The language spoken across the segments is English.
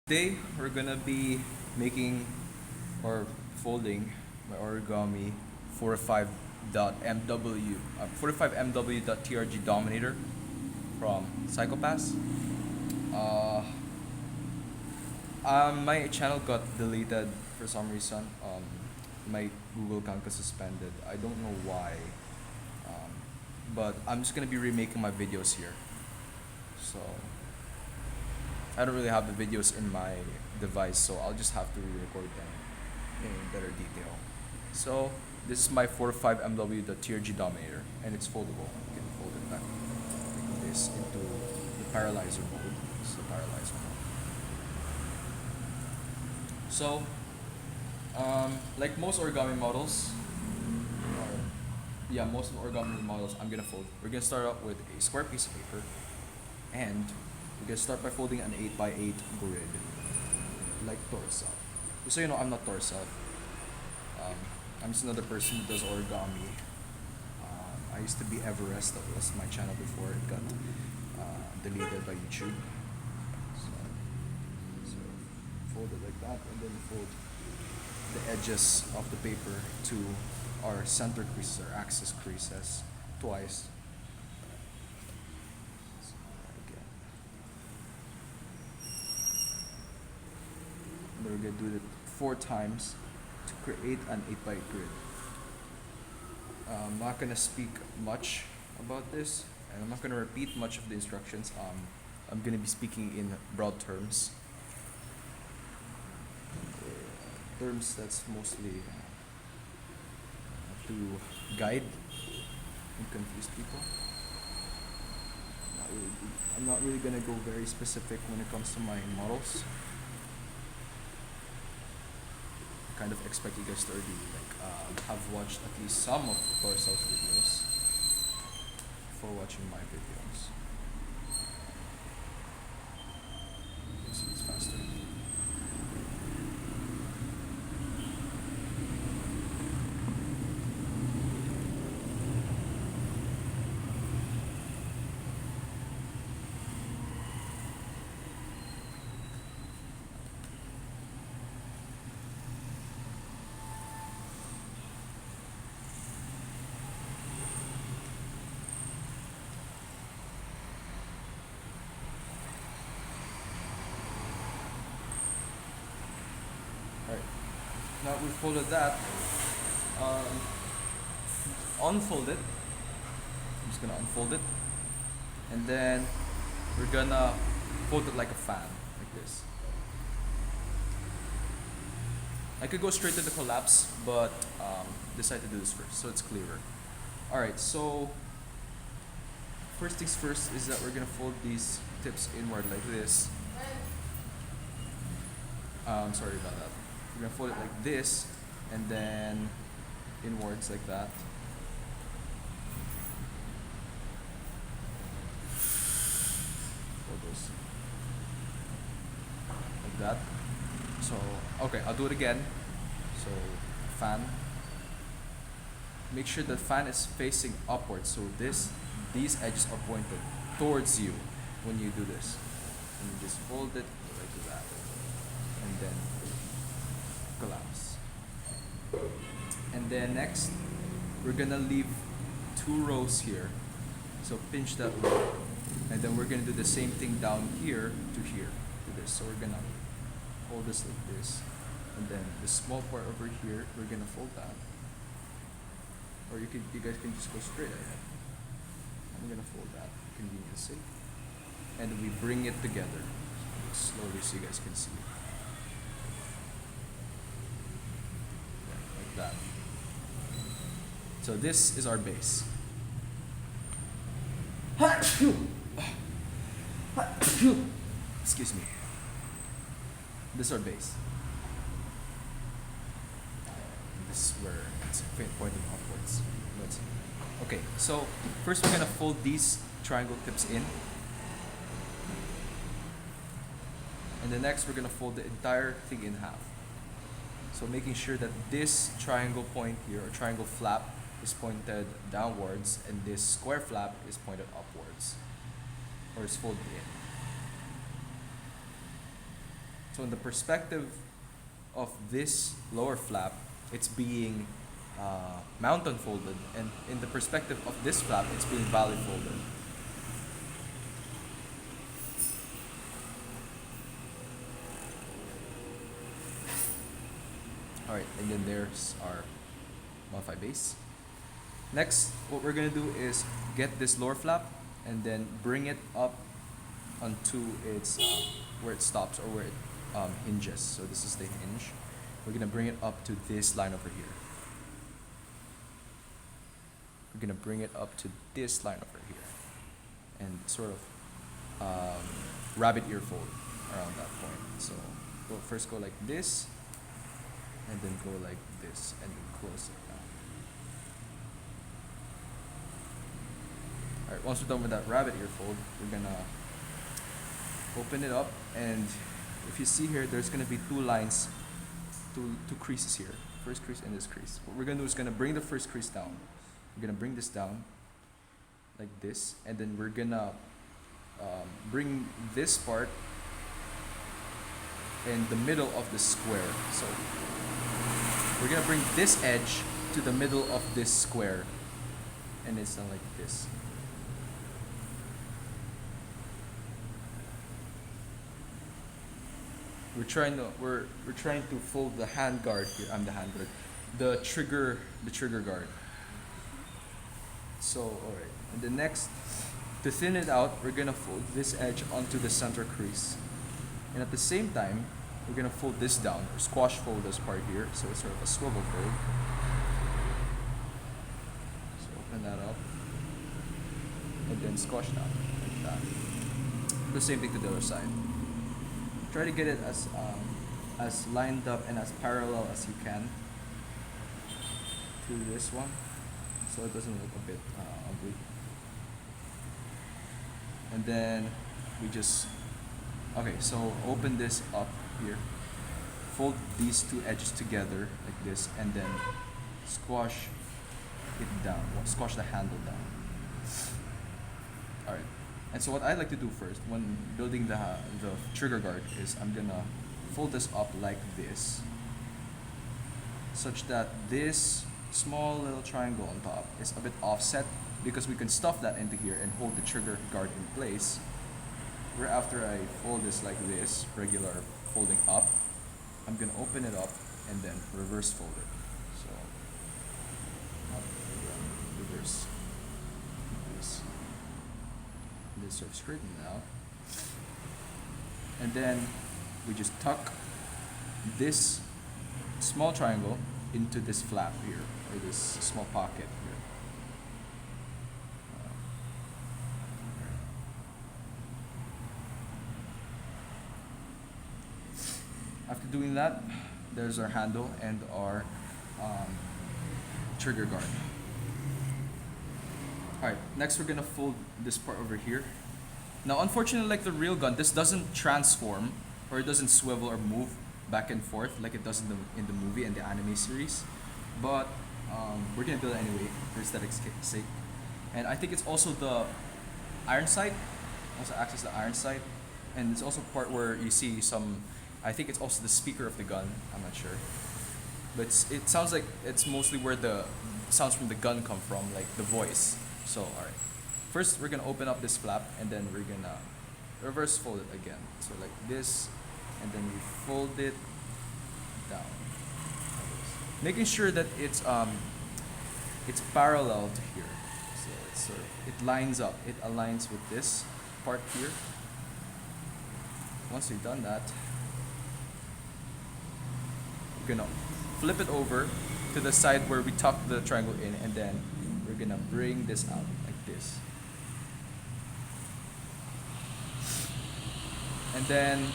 Today we're gonna be making or folding my origami 45.mw Dominator from Psychopass. Uh, my channel got deleted for some reason. My Google account got suspended. I don't know why. Um, but I'm just gonna be remaking my videos here. So I don't really have the videos in my device, so I'll just have to re-record them in better detail. So this is my 45MW.TRG Dominator, and it's foldable. You can fold it back like this into the paralyzer mode. This is the paralyzer mode. So, like most origami models, most of the origami models I'm gonna fold. We're gonna start out with a square piece of paper, and we're gonna start by folding an 8x8 grid, like torso. Just so you know, I'm not torso. I'm just another person who does origami. I used to be Everest. That was my channel before it got deleted by YouTube. So fold it like that, and then fold the edges of the paper to our center creases, our axis creases, twice. We're gonna do it 4 times to create an 8x8 grid. I'm not gonna speak much about this, and I'm not gonna repeat much of the instructions. I'm gonna be speaking in broad terms. Terms that's mostly to guide and confuse people. I'm not really gonna go very specific when it comes to my models. Kind of expect you guys to already have watched at least some of Torcel's videos before watching my videos. Okay, so it's faster. Alright, now we folded that, unfold it. I'm just gonna unfold it, and then we're gonna fold it like a fan, like this. I could go straight to the collapse, but decide to do this first, so it's clearer. Alright, so first things first is that we're gonna fold these tips inward like this. Sorry about that. We're gonna fold it like this, and then inwards like that. Fold this like that. So okay, I'll do it again. So fan. Make sure the fan is facing upwards. So these edges are pointed towards you when you do this. And you just fold it like that, and then collapse. And then next, we're gonna leave 2 rows here. So pinch that row, and then we're gonna do the same thing down here to here, to this. So we're gonna hold this like this, and then the small part over here, we're gonna fold that. Or you guys can just go straight ahead. I'm gonna fold that, convenience sake. And then we bring it together slowly so you guys can see. Like that. So this is our base. Excuse me. This is our base. This is where it's pointing upwards. Okay, so first we're gonna fold these triangle tips in. And the next we're gonna fold the entire thing in half. So making sure that this triangle point here, or triangle flap, is pointed downwards, and this square flap is pointed upwards, or is folded in. So in the perspective of this lower flap, it's being mountain folded, and in the perspective of this flap, it's being valley folded. Alright, and then there's our modify base. Next, what we're gonna do is get this lower flap and then bring it up onto its where it stops or where it hinges. So this is the hinge. We're gonna bring it up to this line over here. We're gonna bring it up to this line over here, and sort of rabbit ear fold around that point. So we'll first go like this, and then go like this, and then close it down. Alright, once we're done with that rabbit ear fold, we're gonna open it up, and if you see here, there's gonna be two lines, two creases here. First crease and this crease. What we're gonna do is gonna bring the first crease down. We're gonna bring this down like this, and then we're gonna bring this part in the middle of the square. So we're gonna bring this edge to the middle of this square, and it's done like this. We're trying to fold the hand guard here. I'm the hand guard, the trigger guard. So alright, and the next, to thin it out, we're gonna fold this edge onto the center crease, and at the same time, we're gonna fold this down or squash fold this part here, so it's sort of a swivel fold. So open that up, and then squash down like that. The same thing to the other side. Try to get it as lined up and as parallel as you can to this one, so it doesn't look a bit ugly. And then we just, okay, so open this up here, fold these two edges together like this, and then squash it down, squash the handle down. Alright, and so what I like to do first when building the trigger guard is I'm gonna fold this up like this, such that this small little triangle on top is a bit offset, because we can stuff that into here and hold the trigger guard in place. Where after I fold this like this, regular folding up, I'm gonna open it up and then reverse fold it. So reverse this. This sort of straightened out, and then we just tuck this small triangle into this flap here, or this small pocket here. After doing that, there's our handle and our trigger guard. Alright, next we're gonna fold this part over here. Now unfortunately, like the real gun, this doesn't transform, or it doesn't swivel or move back and forth like it does in the movie and the anime series. But we're gonna build it anyway for aesthetics sake. And I think it's also the iron sight, also acts as the iron sight. And it's also part where you see some, I think it's also the speaker of the gun, I'm not sure. But it sounds like it's mostly where the sounds from the gun come from, like the voice. So, alright. First, we're gonna open up this flap, and then we're gonna reverse fold it again. So like this, and then we fold it down. Making sure that it's parallel to here. So it's sort of, it lines up. It aligns with this part here. Once we've done that, we're gonna flip it over to the side where we tuck the triangle in, and then we're gonna bring this out like this. And then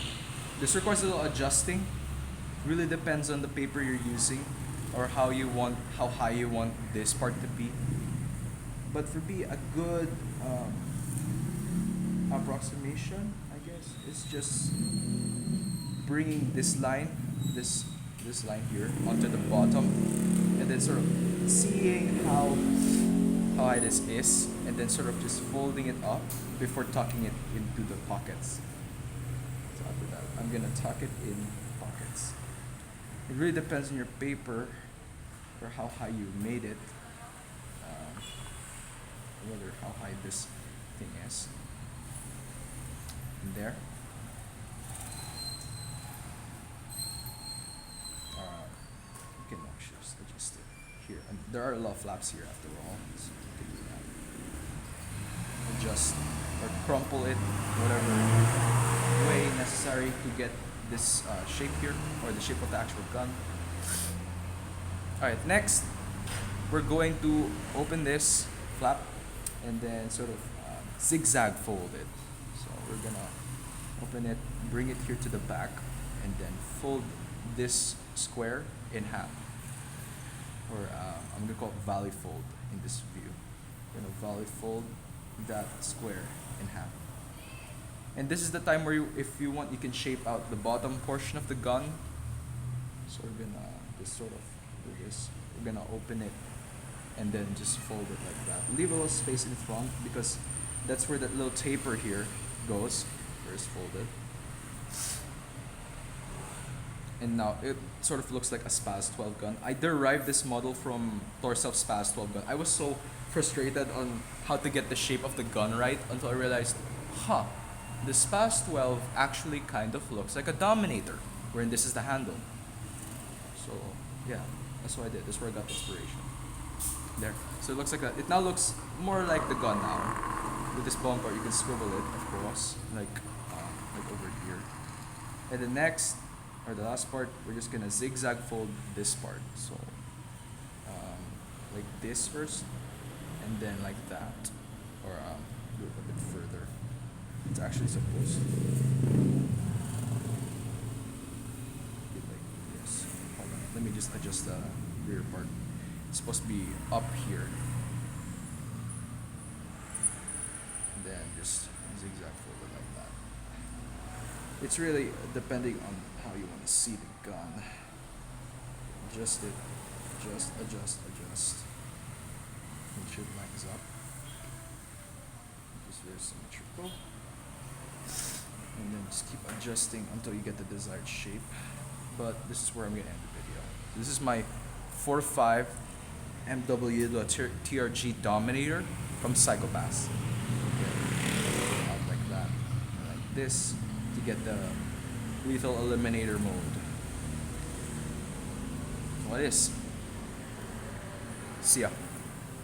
this requires a little adjusting. Really depends on the paper you're using, or how high you want this part to be. But for me, a good approximation, I guess, is just bringing this line, this line here onto the bottom, and then sort of seeing how high this is, and then sort of just folding it up before tucking it into the pockets. So for that. I'm gonna tuck it in pockets. It really depends on your paper or how high you made it, whether how high this thing is. And there. You can actually just adjust it here. And there are a lot of flaps here after all, so you can do that. Adjust or crumple it, whatever way necessary to get this shape here, or the shape of the actual gun. Alright, next we're going to open this flap and then sort of zigzag fold it. So we're gonna open it, bring it here to the back, and then fold this square in half. Or I'm gonna call it valley fold in this view. We're gonna valley fold that square in half. And this is the time where if you want, you can shape out the bottom portion of the gun. So we're gonna just sort of do this. We're gonna open it and then just fold it like that. Leave a little space in front because that's where that little taper here goes, where it's folded. And now it sort of looks like a Spaz 12 gun. I derived this model from Torself's Spaz 12 gun. I was so frustrated on how to get the shape of the gun right until I realized, the Spaz 12 actually kind of looks like a Dominator, wherein this is the handle. So yeah, that's what I did. That's where I got the inspiration. There. So it looks like that. It now looks more like the gun now. With this bumper, you can swivel it, of course, like over here. And the next, or the last part, we're just gonna zigzag fold this part. So like this first, and then like that, or do it a bit further. It's actually supposed to be like this. Hold on, let me just adjust the rear part. It's supposed to be up here, and then just zigzag fold it like that. It's really depending on how you want to see the gun. Adjust it, adjust. Make sure it lines up. Just very symmetrical. And then just keep adjusting until you get the desired shape. But this is where I'm going to end the video. This is my 4.5 MW TRG Dominator from Psychopass. Out like that. And like this to get the lethal eliminator mode. What is? See ya.